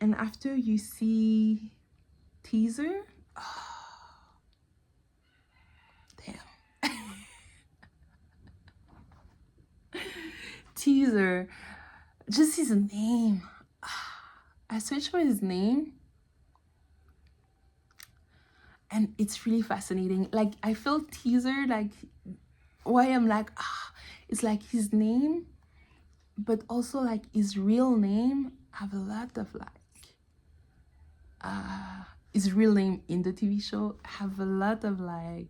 And after you see Tazer, oh, damn. Tazer, just his name. I searched for his name, and it's really fascinating. Like, I feel Tazer, like, why I'm like, it's like his name, but also like his real name have a lot of like, his real name in the TV show have a lot of like,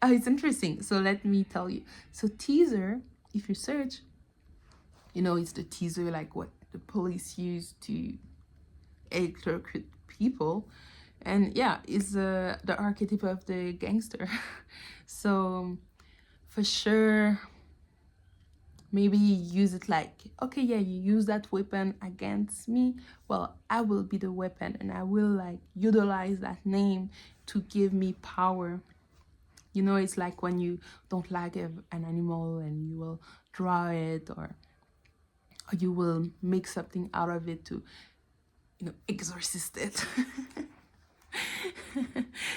it's interesting. So let me tell you. So Tazer, if you search, you know, it's the Tazer, like what the police use to electrocute people. And yeah, it's the archetype of the gangster. So for sure, maybe you use it like, okay, yeah, you use that weapon against me, well, I will be the weapon, and I will like utilize that name to give me power. You know, it's like when you don't like an animal and you will draw it, or you will make something out of it to, you know, exorcist it.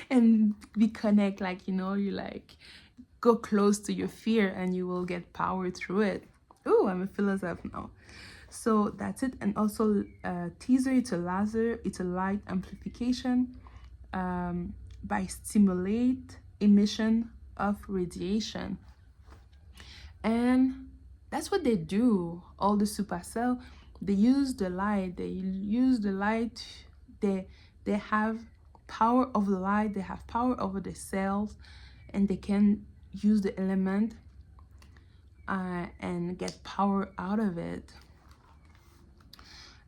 And we connect, like, you know, you like go close to your fear and you will get power through it. Oh, I'm a philosopher now. So that's it. And also Tazer, it's a laser, it's a light amplification by stimulate emission of radiation. And that's what they do. All the Supacell, they use the light, they have power over the light, they have power over the cells, and they can use the element and get power out of it.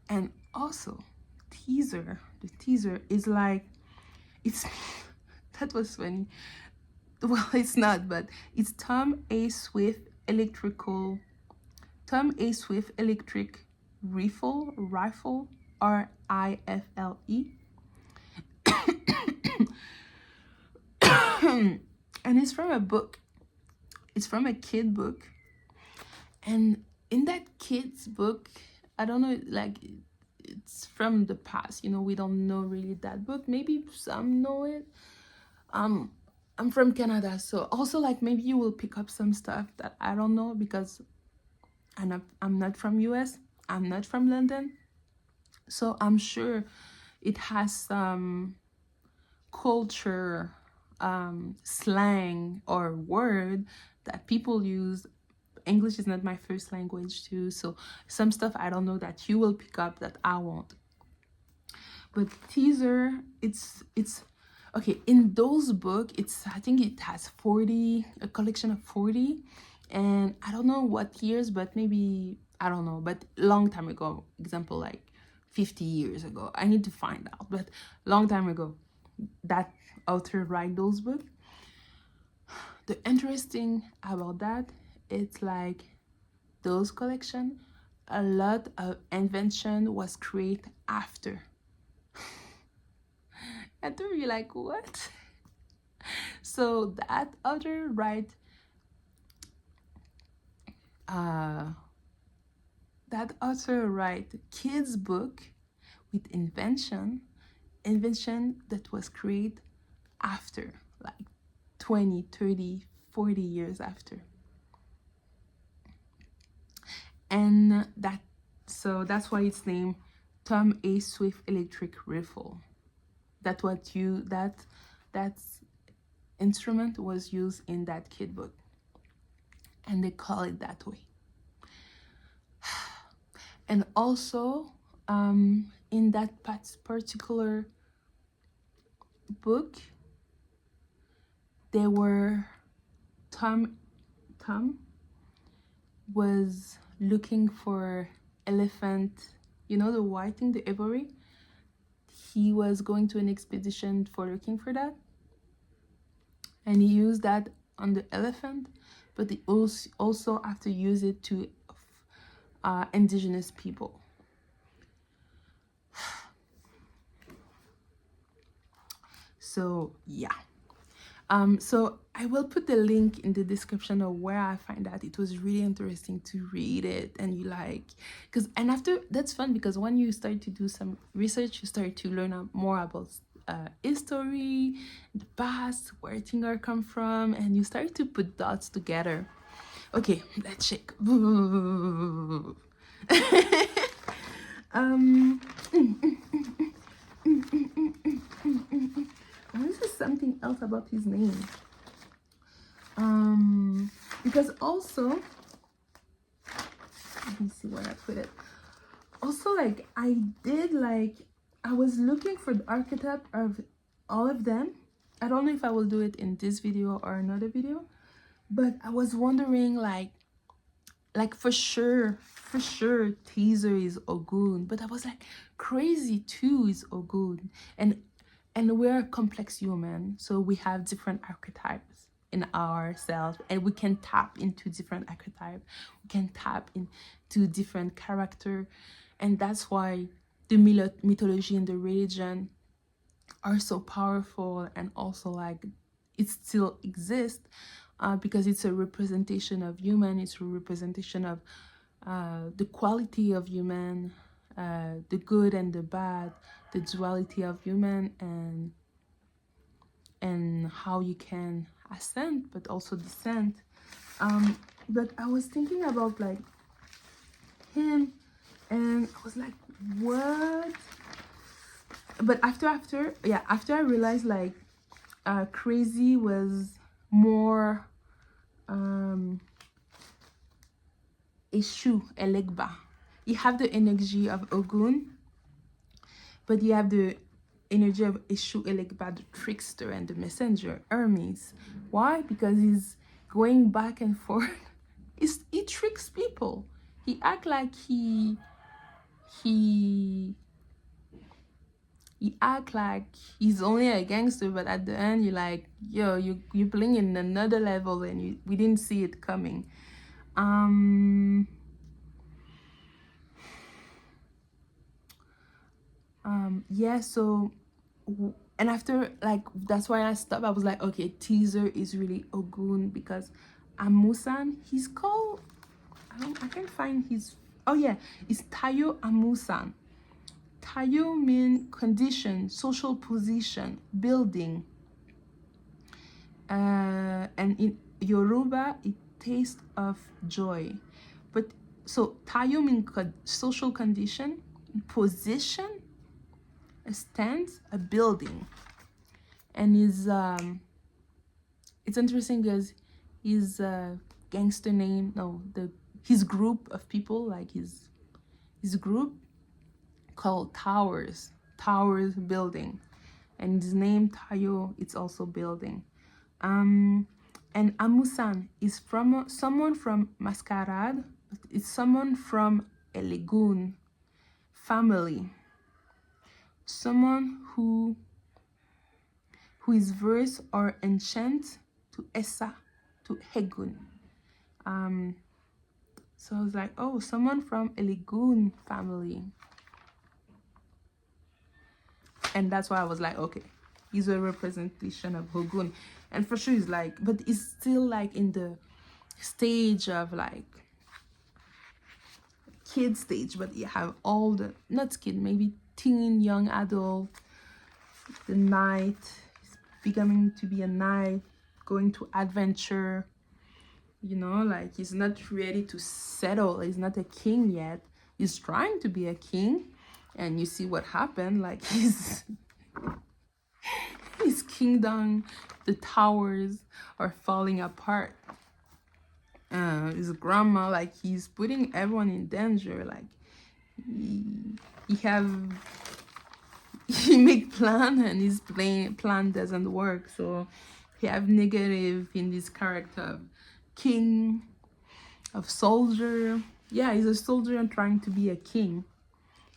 And also the Tazer is like, it's that was funny. Well, it's not, but it's Tom A. Swift electric rifle, RIFLE. And it's from a book. It's from a kid book. And in that kid's book, I don't know, like, it's from the past, you know, we don't know really that book. Maybe some know it. I'm from Canada, so also like maybe you will pick up some stuff that I don't know, because I'm not from US, I'm not from London, so I'm sure it has some culture, slang or word that people use. English is not my first language too, so some stuff I don't know that you will pick up that I won't. But Tazer, it's okay, in those book, I think it has a collection of 40, and I don't know what years, but maybe, I don't know, but long time ago, example like 50 years ago, I need to find out, but long time ago that author write those books. The interesting about that, it's like those collection, a lot of invention was created after. And to be like, what? So that author write kids book with invention that was created after, like 20, 30, 40 years after. And that's why it's named Tom A. Swift electric rifle. That instrument was used in that kid book, and they call it that way. And also in that particular book, there were Tom was looking for elephant, you know, the white thing, the ivory. He was going to an expedition for looking for that, and he used that on the elephant, but he also have to use it to indigenous people. So yeah, So I will put the link in the description of where I find that. It was really interesting to read it, and you like, because and after that's fun because when you start to do some research, you start to learn more about history, the past, where things are come from, and you start to put dots together. Okay, let's check. um this is something else about his name. Because also, let me see where I put it. Also, like I was looking for the archetype of all of them. I don't know if I will do it in this video or another video, but I was wondering like for sure Tazer is Ogun, but I was like crazy too is Ogun, and we're a complex human, so we have different archetypes in ourselves, and we can tap into different archetypes, we can tap into different character, and that's why the mythology and the religion are so powerful, and also like it still exists, because it's a representation of human, it's a representation of the quality of human, the good and the bad, the duality of human, and how you can ascend but also descend. But I was thinking about like him, and I was like, what? But after I realized like crazy was more Eshu Elegba. You have the energy of Ogun, but you have the energy of Eshu Elegba, the trickster and the messenger, Hermes. Why? Because he's going back and forth. He tricks people. He act like he act like he's only a gangster, but at the end you're like, yo, you're playing in another level, and we didn't see it coming. Yeah, so and after like that's why I stopped. I was like, okay, Tazer is really Ogun, because Amusan, he's called, I can't find his, oh yeah, it's Tayo Amusan. Tayo means condition, social position, building, and in Yoruba it taste of joy. But so Tayo means social condition, position, a stance, a building, and is it's interesting because his gangster name, no, his group of people, like his group called Towers building, and his name Tayo, it's also building. And Amusan is from someone from Masquerade, but it's someone from a Legun family, someone who is verse or enchant to Essa, to Hegun. So I was like, oh, someone from a Legun family. And that's why I was like, okay, he's a representation of Hogun. And for sure he's like, but he's still like in the stage of like kid stage, but you have all the, not kid, maybe teen, young adult, the knight, he's becoming to be a knight, going to adventure, you know, like he's not ready to settle, he's not a king yet, he's trying to be a king, and you see what happened, like his kingdom, the towers are falling apart. His grandma, like he's putting everyone in danger, like he make plan and his plan doesn't work, so he have negative in this character of king, of soldier. Yeah, he's a soldier and trying to be a king,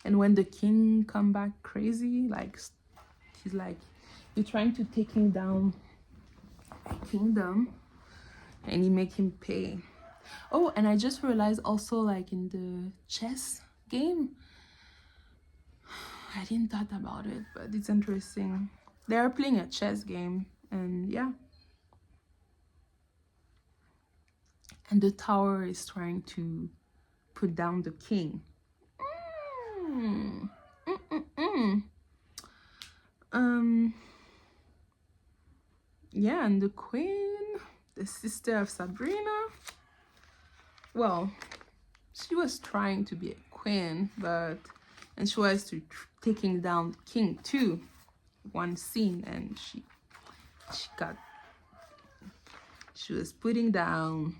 and when the king come back crazy, like he's like, you're trying to take him down a kingdom, and he make him pay. Oh, and I just realized also, like in the chess game, I didn't thought about it, but it's interesting. They are playing a chess game, and yeah, and the tower is trying to put down the king. Mm. Yeah, and the queen, the sister of Sabrina, well, she was trying to be a queen, and she was taking down the king too, one scene, and she was putting down,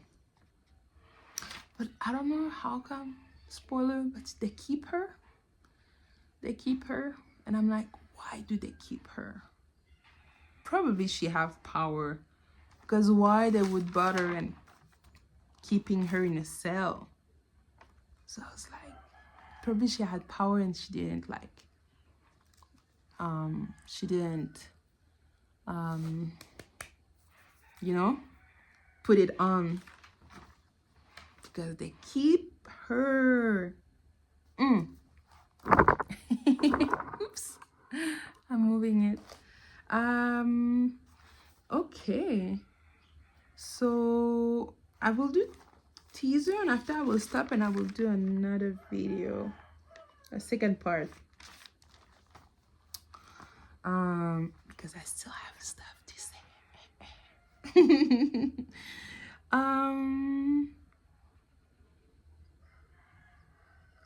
but I don't know how come, spoiler, but they keep her, and I'm like, why do they keep her? Probably she have power, because why they would bother and keeping her in a cell? So I was like, probably she had power and she didn't you know, put it on, because they keep her. Oops, I'm moving it. Okay, so I will do teaser, and after I will stop and I will do another video, a second part, because I still have stuff to say.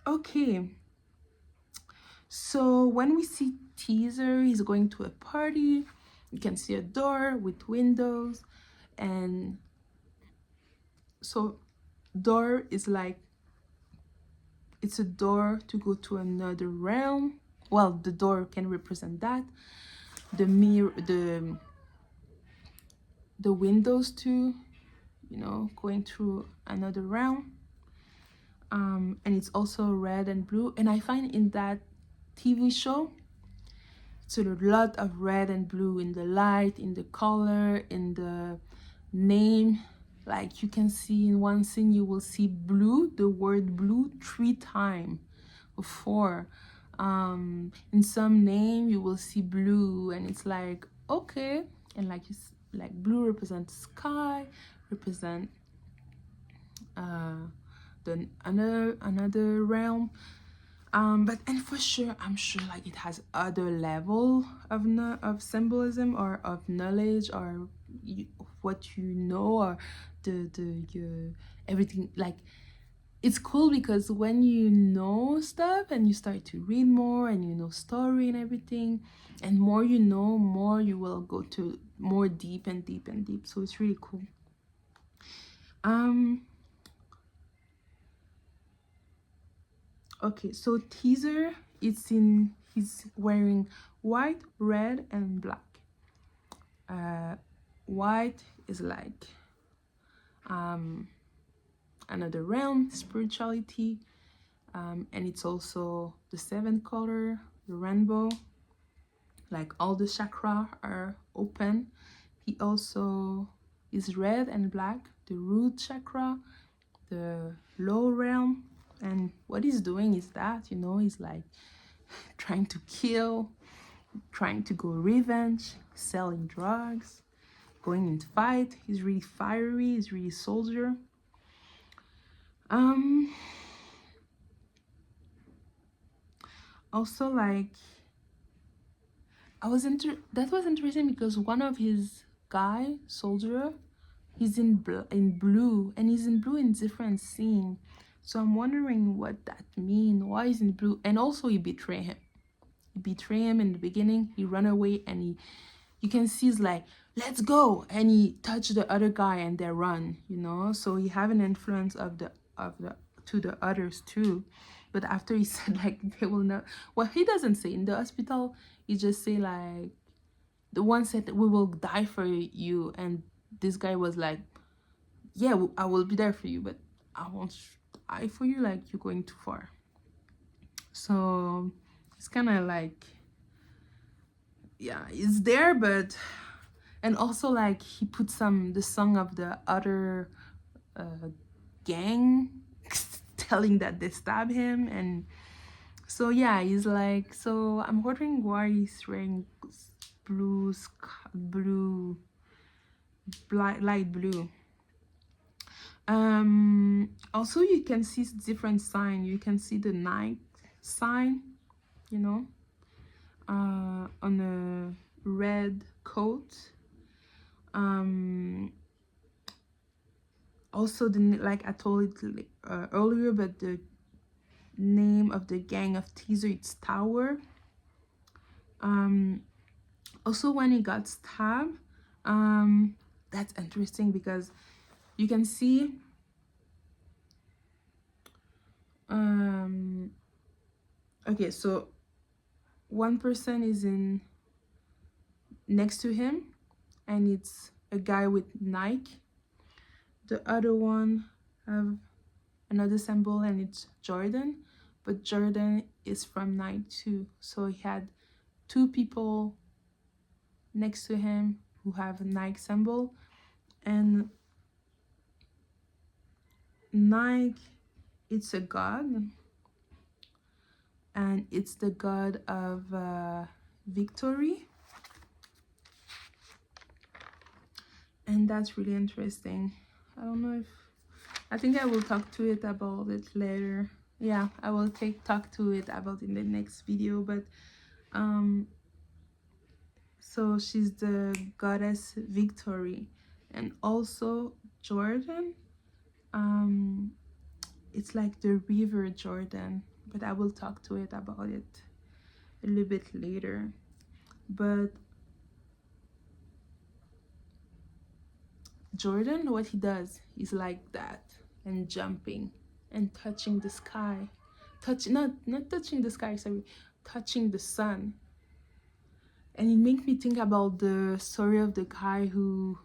Okay, so when we see Tazer, he's going to a party. You can see a door with windows, and so door is like, it's a door to go to another realm. Well, the door can represent that. The mirror, the windows too, you know, going through another realm. And it's also red and blue, and I find in that TV show it's a lot of red and blue in the light, in the color, in the name. Like you can see in one scene, you will see blue, the word blue 3 times or 4. In some name you will see blue, and it's like, okay. And like it's like blue represents sky, represent the another realm. But and for sure, I'm sure like it has other level of symbolism or of knowledge, or what you know, or your everything. Like it's cool, because when you know stuff and you start to read more and you know story and everything, and more you know, more you will go to more deep and deep and deep. So it's really cool. Okay, so Tazer, he's wearing white, red, and black. White is like another realm, spirituality, and it's also the 7th color, the rainbow. Like all the chakra are open. He also is red and black, the root chakra, the low realm. And what he's doing is that, you know, he's like trying to kill, trying to go revenge, selling drugs, going into fight. He's really fiery, he's really soldier. Also, like, that was interesting, because one of his guy soldier, he's in blue, and he's in blue in different scene. So I'm wondering what that mean. Why is in blue? And also he betrayed him. He betrayed him in the beginning. He run away, and you can see he's like, let's go, and he touched the other guy and they run, you know. So he have an influence of the to the others too. But after he said like they will not, well, he doesn't say in the hospital, he just say like, the one said we will die for you, and this guy was like, yeah, I will be there for you, but I won't die for you, like you're going too far. So it's kind of like, yeah, it's there, but, and also like he put the song of the other gang telling that they stab him. And so yeah, he's like, so I'm wondering why he's wearing light blue. Also you can see different sign. You can see the Nike sign, you know, on a red coat. Also like I told it earlier, but the name of the gang of Tazer, it's Tower. Also when he got stabbed, that's interesting because you can see okay, so one person is in next to him and it's a guy with Nike. The other one have another symbol and it's Jordan, but Jordan is from Nike too. So he had two people next to him who have a Nike symbol, and Nike, it's a god, and it's the god of victory. And that's really interesting. I don't know if I think I will talk to it about it later. Yeah, I will talk to it about in the next video. But so she's the goddess victory, and also Jordan, it's like the river Jordan, but I will talk to it about it a little bit later. But Jordan, what he does is like that, and jumping and touching the sky, not touching the sky, sorry, touching the sun. And it made me think about the story of the guy who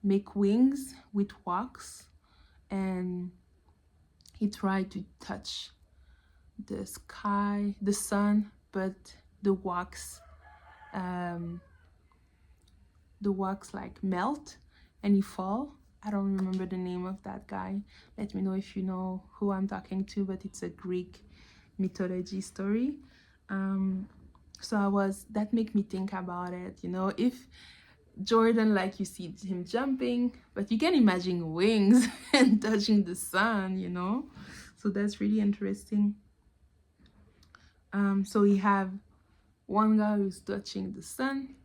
make wings with wax, and he tried to touch the sky, the sun, but the wax like melt and he fall. I don't remember the name of that guy. Let me know if you know who I'm talking to, but it's a Greek mythology story. So that make me think about it, you know, if Jordan, like you see him jumping, but you can imagine wings and touching the sun, you know. So that's really interesting. So we have one guy who's touching the sun,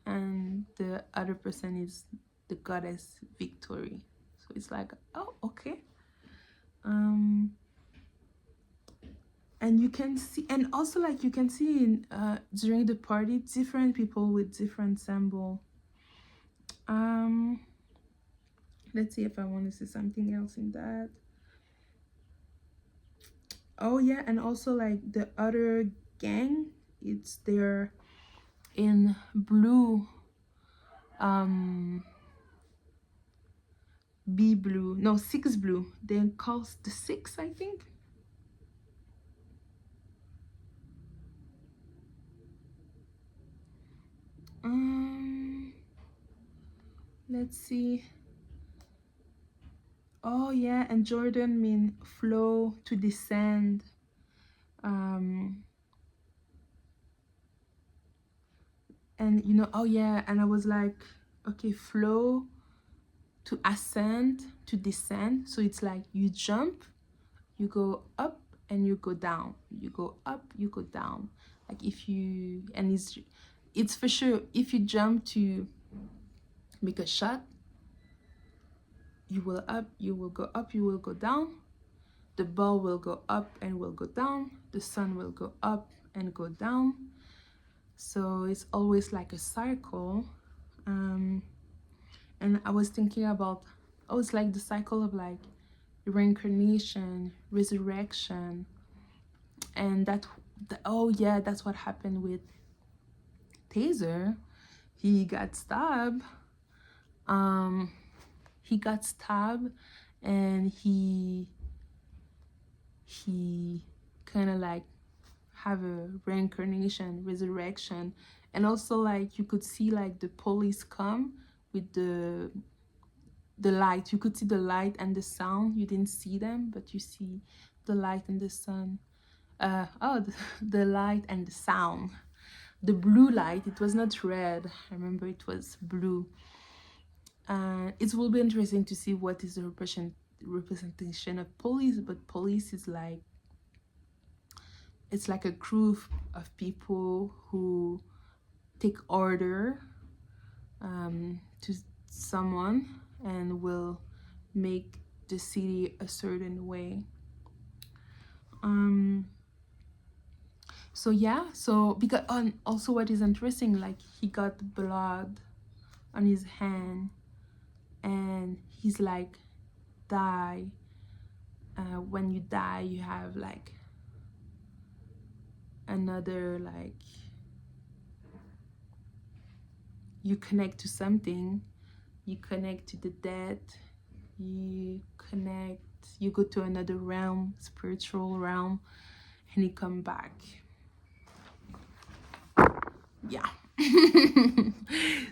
and the other person is the goddess victory. So it's like, oh, okay. And you can see, and also like you can see in during the party, different people with different symbol. Let's see if I want to see something else in that. Oh yeah, and also like the other gang, it's there in blue, B blue, no, 6 blue. They call the 6, I think. Let's see. Oh yeah, and Jordan mean flow, to descend. And you know, oh yeah, and I was like, okay, flow, to ascend, to descend. So it's like you jump, you go up and you go down, you go up, you go down. Like if you, and it's for sure, if you jump to make a shot, you will up, you will go up, you will go down. The ball will go up and will go down. The sun will go up and go down. So it's always like a cycle. And I was thinking about, oh, it's like the cycle of like reincarnation, resurrection. And oh yeah, that's what happened with Tazer. He got stabbed. He got stabbed, and he kind of like have a reincarnation, resurrection. And also like you could see like the police come with the light. You could see the light and the sound. You didn't see them, but you see the light and the sun. The light and the sound. The blue light, it was not red. I remember it was blue. It will be interesting to see what is the representation of police, but police is like, it's like a group of people who take order to someone and will make the city a certain way. So yeah, so because also what is interesting, like he got blood on his hand and he's like, die. When you die, you have like another, like, you connect to something, you connect to the dead, you go to another realm, spiritual realm, and you come back. Yeah.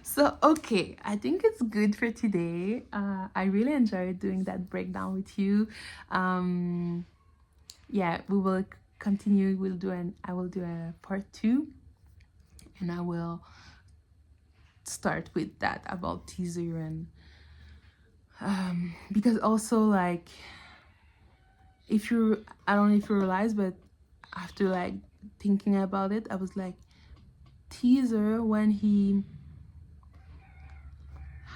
So okay, I think it's good for today. I really enjoyed doing that breakdown with you. Yeah, we will continue. I will do a part 2, and I will start with that about Tazer, and because also, like, I don't know if you realize, but after like thinking about it, I was like, Tazer, when he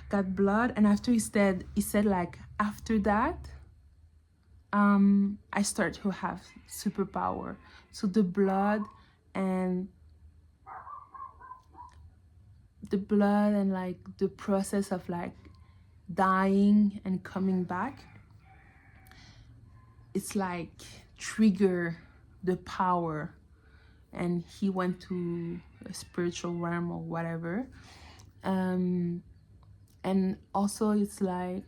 got blood, and after he said like, after that I start to have superpower. So the blood and like the process of like dying and coming back, it's like trigger the power, and he went to a spiritual realm or whatever. And also it's like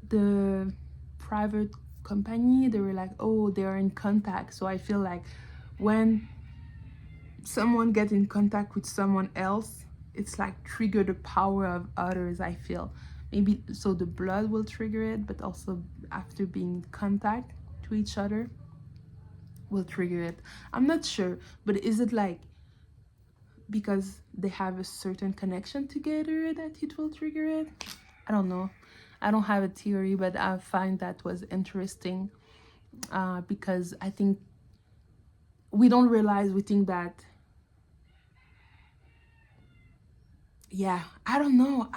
the private company, they were like, oh, they're in contact. So I feel like when someone gets in contact with someone else, it's like trigger the power of others. I feel maybe so the blood will trigger it, but also after being in contact to each other will trigger it. I'm not sure, but is it like because they have a certain connection together that it will trigger it? I don't know. I don't have a theory, but I find that was interesting because I think we don't realize, we think that, yeah, I don't know.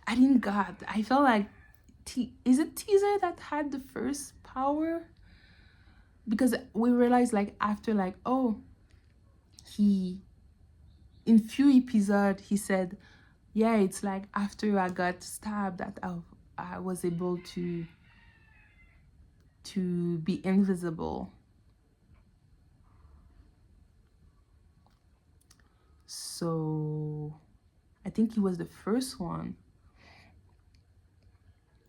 I didn't got. I felt like, is it Tazer that had the first power? Because we realized like after like, oh, he, in few episodes, he said, yeah, it's like after I got stabbed that I was able to be invisible. So I think he was the first one.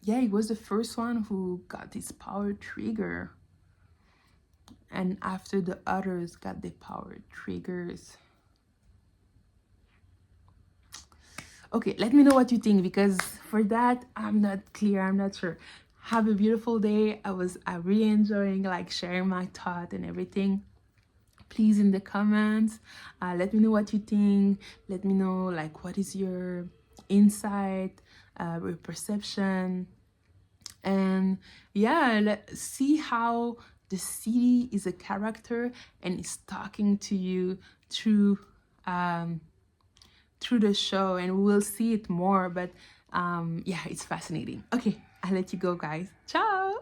Yeah, he was the first one who got this power trigger. And after the others got the power triggers. Okay, let me know what you think, because for that, I'm not clear. I'm not sure. Have a beautiful day. I really enjoying like sharing my thought and everything. Please, in the comments, let me know what you think. Let me know like what is your insight, your perception, and yeah, let's see how the city is a character and is talking to you through the show, and we will see it more. But yeah, it's fascinating. Okay, I'll let you go, guys. Ciao.